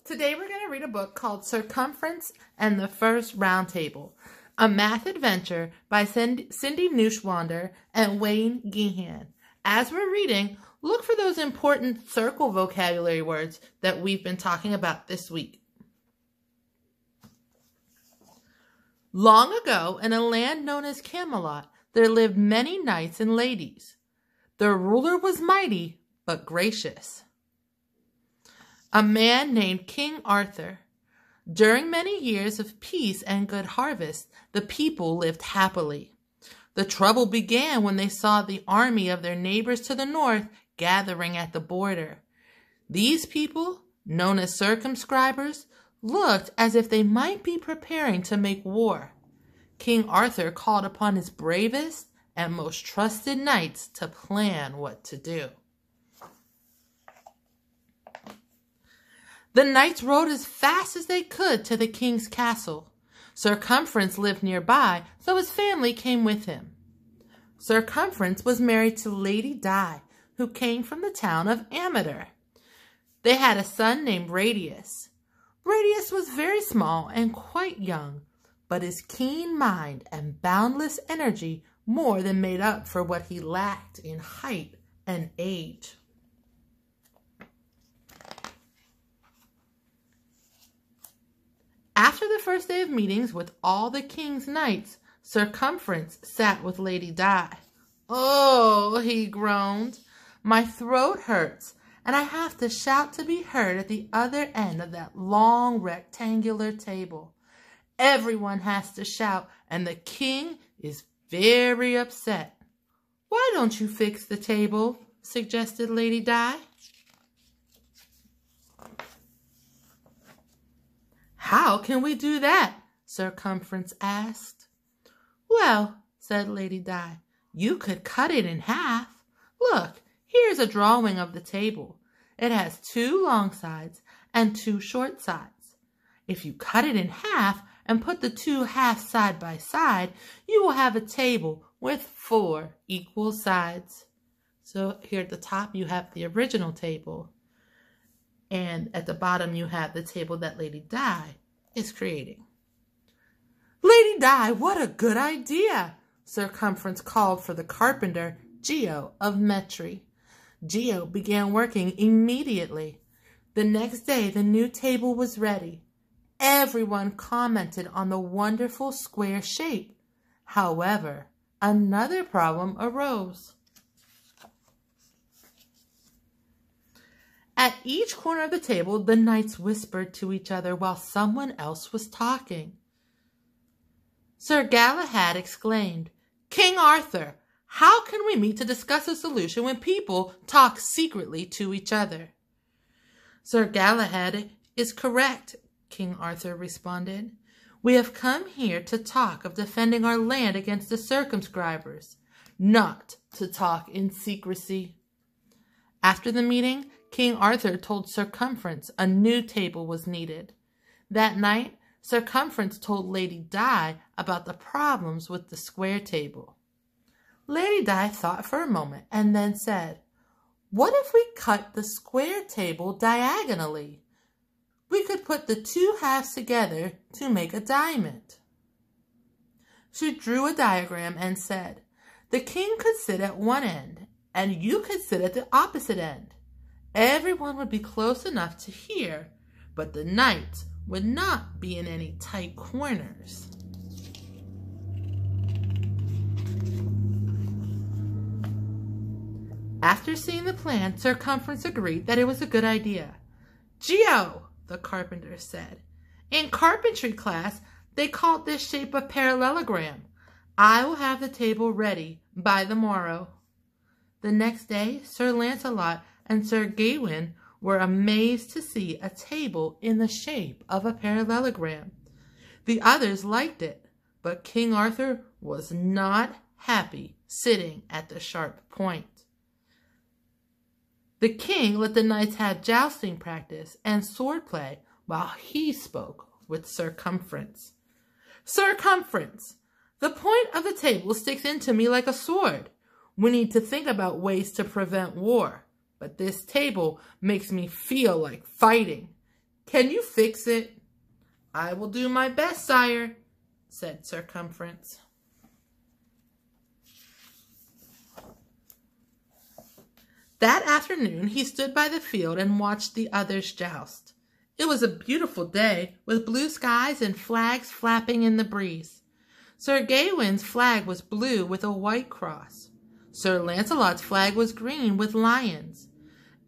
Today we're going to read a book called Cumference and the First Round Table, a math adventure by Cindy Neuschwander and Wayne Gehan. As we're reading, look for those important circle vocabulary words that we've been talking about this week. Long ago, in a land known as Camelot, there lived many knights and ladies. Their ruler was mighty, but gracious. A man named King Arthur. During many years of peace and good harvest, the people lived happily. The trouble began when they saw the army of their neighbors to the north gathering at the border. These people, known as circumscribers, looked as if they might be preparing to make war. King Arthur called upon his bravest and most trusted knights to plan what to do. The knights rode as fast as they could to the king's castle. Cumference lived nearby, so his family came with him. Cumference was married to Lady Di, who came from the town of Ameter. They had a son named Radius. Radius was very small and quite young, but his keen mind and boundless energy more than made up for what he lacked in height and age. After the first day of meetings with all the king's knights, Cumference sat with Lady Di. "Oh," he groaned, "my throat hurts, and I have to shout to be heard at the other end of that long rectangular table. Everyone has to shout, and the king is very upset." "Why don't you fix the table?" suggested Lady Di. "How can we do that?" Cumference asked. "Well," said Lady Di, "you could cut it in half. Look, here's a drawing of the table. It has 2 long sides and 2 short sides. If you cut it in half and put the 2 halves side by side, you will have a table with 4 equal sides." So here at the top you have the original table, and at the bottom you have the table that Lady Di is creating. "Lady Di, what a good idea!" Cumference called for the carpenter, Geo of Metri. Geo began working immediately. The next day the new table was ready. Everyone commented on the wonderful square shape. However, another problem arose. At each corner of the table, the knights whispered to each other while someone else was talking. Sir Galahad exclaimed, "King Arthur, how can we meet to discuss a solution when people talk secretly to each other?" "Sir Galahad is correct," King Arthur responded. "We have come here to talk of defending our land against the circumscribers, not to talk in secrecy." After the meeting, King Arthur told Cumference a new table was needed. That night, Cumference told Lady Di about the problems with the square table. Lady Di thought for a moment and then said, "What if we cut the square table diagonally? We could put the 2 halves together to make a diamond." She drew a diagram and said, "The king could sit at one end, and you could sit at the opposite end. Everyone would be close enough to hear, but the knights would not be in any tight corners." After seeing the plan, Cumference agreed that it was a good idea. "Geo," the carpenter said, "in carpentry class, they called this shape a parallelogram. I will have the table ready by the morrow." The next day, Sir Lancelot and Sir Gawain were amazed to see a table in the shape of a parallelogram. The others liked it, but King Arthur was not happy sitting at the sharp point. The king let the knights have jousting practice and swordplay while he spoke with Cumference. "Cumference, the point of the table sticks into me like a sword. We need to think about ways to prevent war, but this table makes me feel like fighting. Can you fix it?" "I will do my best, sire," said Cumference. That afternoon he stood by the field and watched the others joust. It was a beautiful day, with blue skies and flags flapping in the breeze. Sir Gawain's flag was blue with a white cross. Sir Lancelot's flag was green with lions,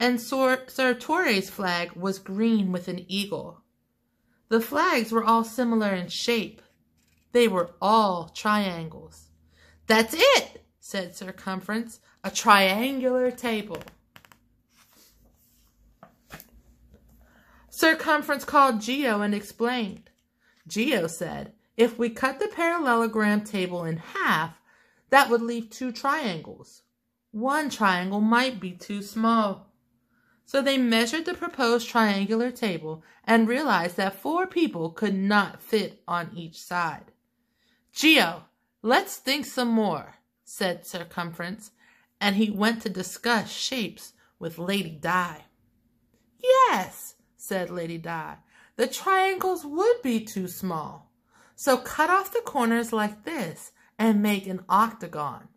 and Sir Torre's flag was green with an eagle. The flags were all similar in shape. They were all triangles. "That's it," said Cumference, "a triangular table." Cumference called Geo and explained. Geo said, "If we cut the parallelogram table in half, that would leave 2 triangles. One triangle might be too small." So they measured the proposed triangular table and realized that 4 people could not fit on each side. "Geo, let's think some more," said Cumference, and he went to discuss shapes with Lady Di. "Yes," said Lady Di, "the triangles would be too small. So cut off the corners like this and make an octagon.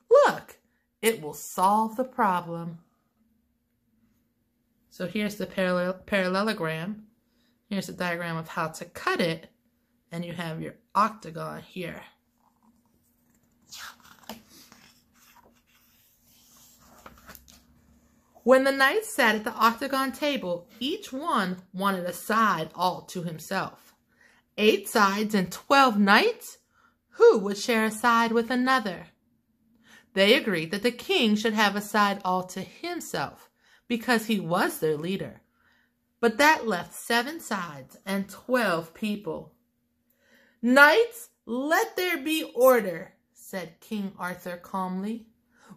Look, it will solve the problem." So here's the parallelogram. Here's a diagram of how to cut it, and you have your octagon here. When the knights sat at the octagon table, each one wanted a side all to himself. 8 sides and 12 knights? Who would share a side with another? They agreed that the king should have a side all to himself, because he was their leader. But that left 7 sides and 12 people. "Knights, let there be order," said King Arthur calmly.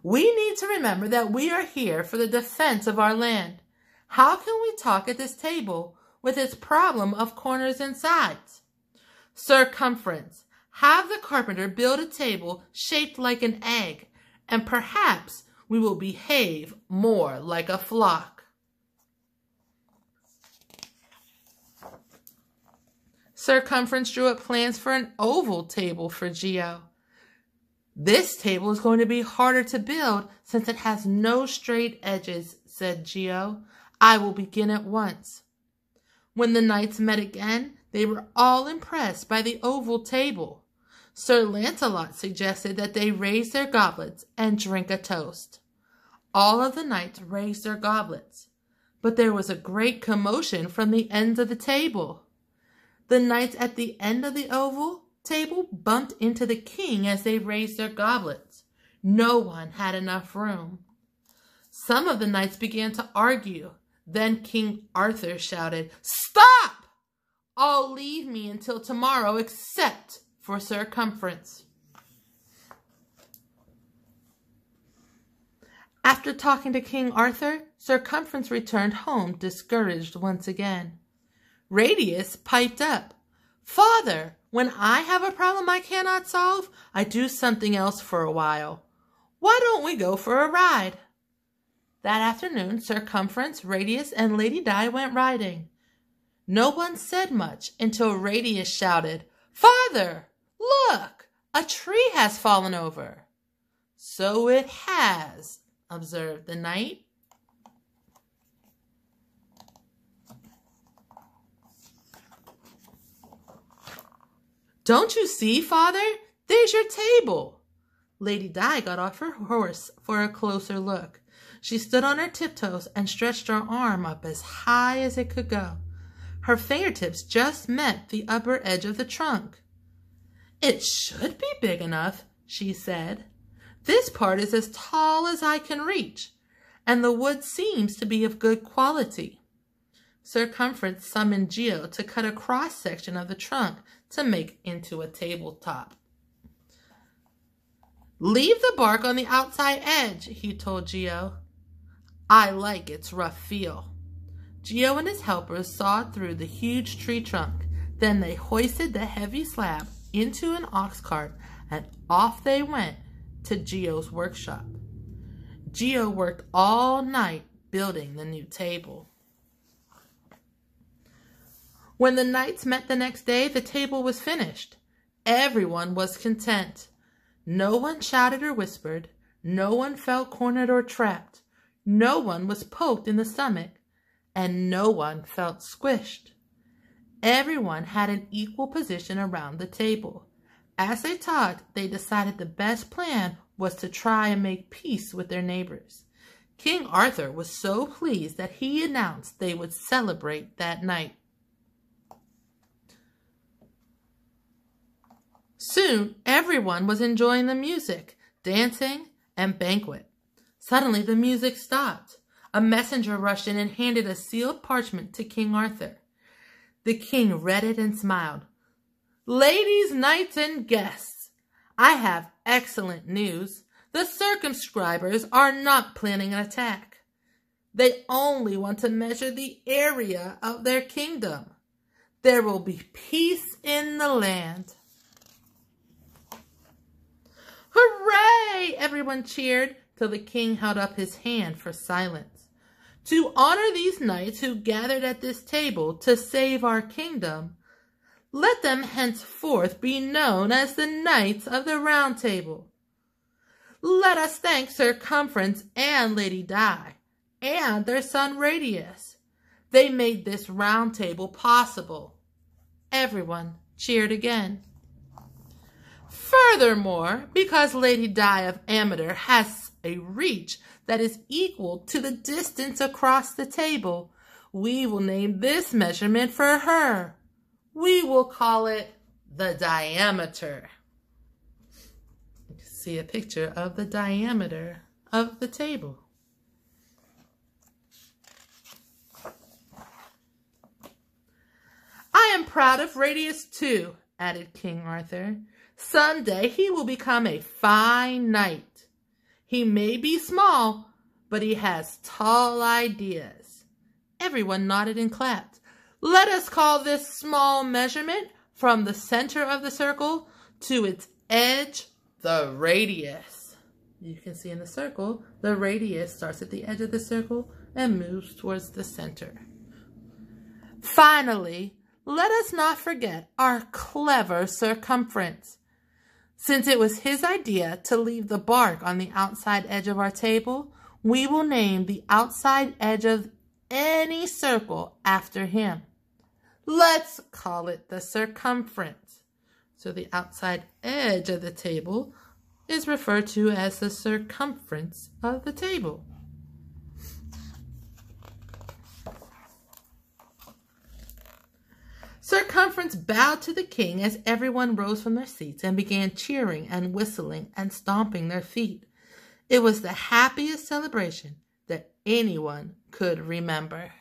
"We need to remember that we are here for the defense of our land. How can we talk at this table with its problem of corners and sides? Cumference, have the carpenter build a table shaped like an egg, and perhaps we will behave more like a flock." Cumference drew up plans for an oval table for Geo. "This table is going to be harder to build since it has no straight edges," said Geo. "I will begin at once." When the knights met again, they were all impressed by the oval table. Sir Lancelot suggested that they raise their goblets and drink a toast. All of the knights raised their goblets, but there was a great commotion from the ends of the table. The knights at the end of the oval table bumped into the king as they raised their goblets. No one had enough room. Some of the knights began to argue. Then King Arthur shouted, "Stop! All leave me until tomorrow except for Cumference." After talking to King Arthur, Cumference returned home discouraged once again. Radius piped up, "Father, when I have a problem I cannot solve, I do something else for a while. Why don't we go for a ride?" That afternoon, Cumference, Radius, and Lady Di went riding. No one said much until Radius shouted, "Father, look, a tree has fallen over." "So it has," observed the knight. "Don't you see, Father? There's your table." Lady Di got off her horse for a closer look. She stood on her tiptoes and stretched her arm up as high as it could go. Her fingertips just met the upper edge of the trunk. "It should be big enough," she said. "This part is as tall as I can reach, and the wood seems to be of good quality." Cumference summoned Geo to cut a cross-section of the trunk to make into a tabletop. "Leave the bark on the outside edge," he told Geo. "I like its rough feel." Geo and his helpers sawed through the huge tree trunk. Then they hoisted the heavy slab into an ox cart, and off they went to Geo's workshop. Geo worked all night building the new table. When the knights met the next day, the table was finished. Everyone was content. No one shouted or whispered. No one felt cornered or trapped. No one was poked in the stomach. And no one felt squished. Everyone had an equal position around the table. As they talked, they decided the best plan was to try and make peace with their neighbors. King Arthur was so pleased that he announced they would celebrate that night. Soon, everyone was enjoying the music, dancing, and banquet. Suddenly, the music stopped. A messenger rushed in and handed a sealed parchment to King Arthur. The king read it and smiled. "Ladies, knights, and guests, I have excellent news. The circumscribers are not planning an attack. They only want to measure the area of their kingdom. There will be peace in the land." "Hooray!" everyone cheered till the king held up his hand for silence. "To honor these knights who gathered at this table to save our kingdom, let them henceforth be known as the Knights of the Round Table. Let us thank Sir Cumference and Lady Di, and their son Radius. They made this round table possible." Everyone cheered again. "Furthermore, because Lady Di of Ameter has a reach that is equal to the distance across the table, we will name this measurement for her. We will call it the diameter." You can see a picture of the diameter of the table. "I am proud of Radius too," added King Arthur. "Someday he will become a fine knight. He may be small, but he has tall ideas." Everyone nodded and clapped. "Let us call this small measurement from the center of the circle to its edge the radius." You can see in the circle, the radius starts at the edge of the circle and moves towards the center. Finally, let us not forget our clever circumference. Since it was his idea to leave the bark on the outside edge of our table, we will name the outside edge of any circle after him. Let's call it the circumference. So the outside edge of the table is referred to as the circumference of the table. Cumference bowed to the king as everyone rose from their seats and began cheering and whistling and stomping their feet. It was the happiest celebration that anyone could remember.